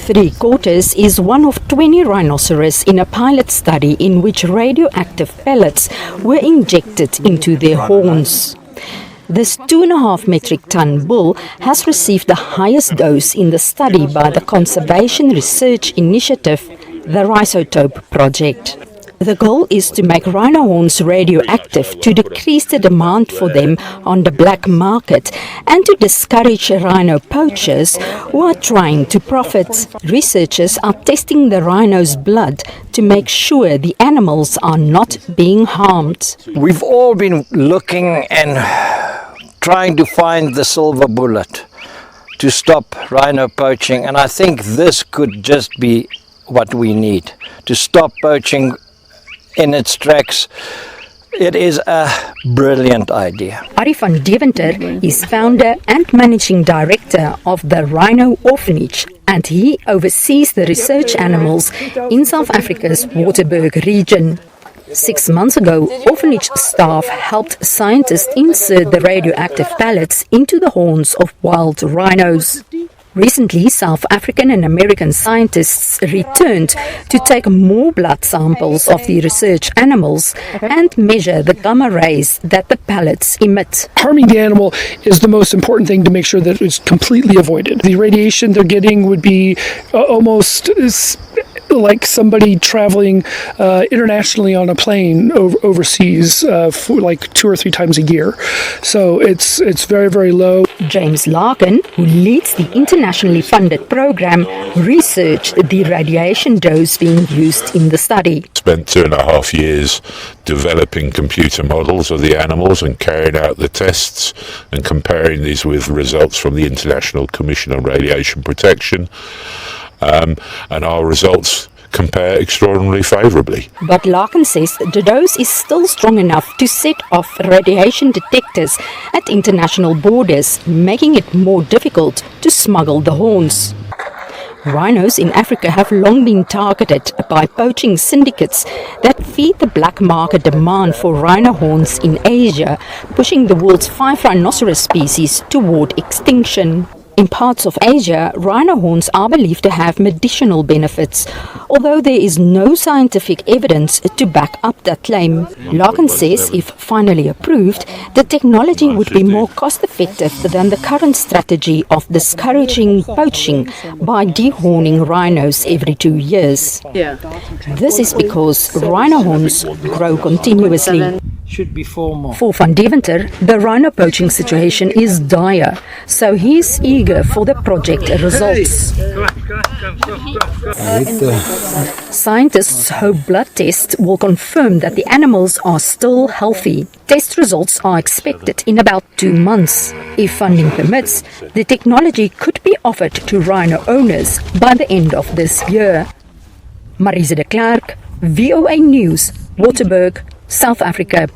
3/4 is one of 20 rhinoceros in a pilot study in which radioactive pellets were injected into their horns. This 2.5 metric ton bull has received the highest dose in the study by the Conservation Research Initiative, the Rhizotope project. The goal is to make rhino horns radioactive to decrease the demand for them on the black market and to discourage rhino poachers who are trying to profit. Researchers are testing the rhino's blood to make sure the animals are not being harmed. We've all been looking and trying to find the silver bullet to stop rhino poaching, and I think this could just be what we need to stop poaching in its tracks. It is a brilliant idea. Ari van Deventer is founder and managing director of the Rhino Orphanage, and he oversees the research animals in South Africa's Waterberg region. 6 months ago, orphanage staff helped scientists insert the radioactive pellets into the horns of wild rhinos. Recently, South African and American scientists returned to take more blood samples of the research animals and measure the gamma rays that the pellets emit. Harming the animal is the most important thing to make sure that it's completely avoided. The radiation they're getting would be almost like somebody traveling internationally on a plane overseas for like 2 or 3 times a year. So it's very, very low. James Larkin, who leads the internationally funded program, researched the radiation dose being used in the study. Spent 2.5 years developing computer models of the animals and carrying out the tests and comparing these with results from the International Commission on Radiation Protection. And our results compare extraordinarily favourably. But Larkin says the dose is still strong enough to set off radiation detectors at international borders, making it more difficult to smuggle the horns. Rhinos in Africa have long been targeted by poaching syndicates that feed the black market demand for rhino horns in Asia, pushing the world's 5 rhinoceros species toward extinction. In parts of Asia, rhino horns are believed to have medicinal benefits, although there is no scientific evidence to back up that claim. Larkin says if finally approved, the technology would be more cost-effective than the current strategy of discouraging poaching by dehorning rhinos every 2 years. This is because rhino horns grow continuously. Should be 4 more. For Van Deventer, the rhino poaching situation is dire, so he's eager for the project results. Scientists hope blood tests will confirm that the animals are still healthy. Test results are expected in about 2 months. If funding permits, the technology could be offered to rhino owners by the end of this year. Marize de Klerk, VOA News, Waterberg, South Africa.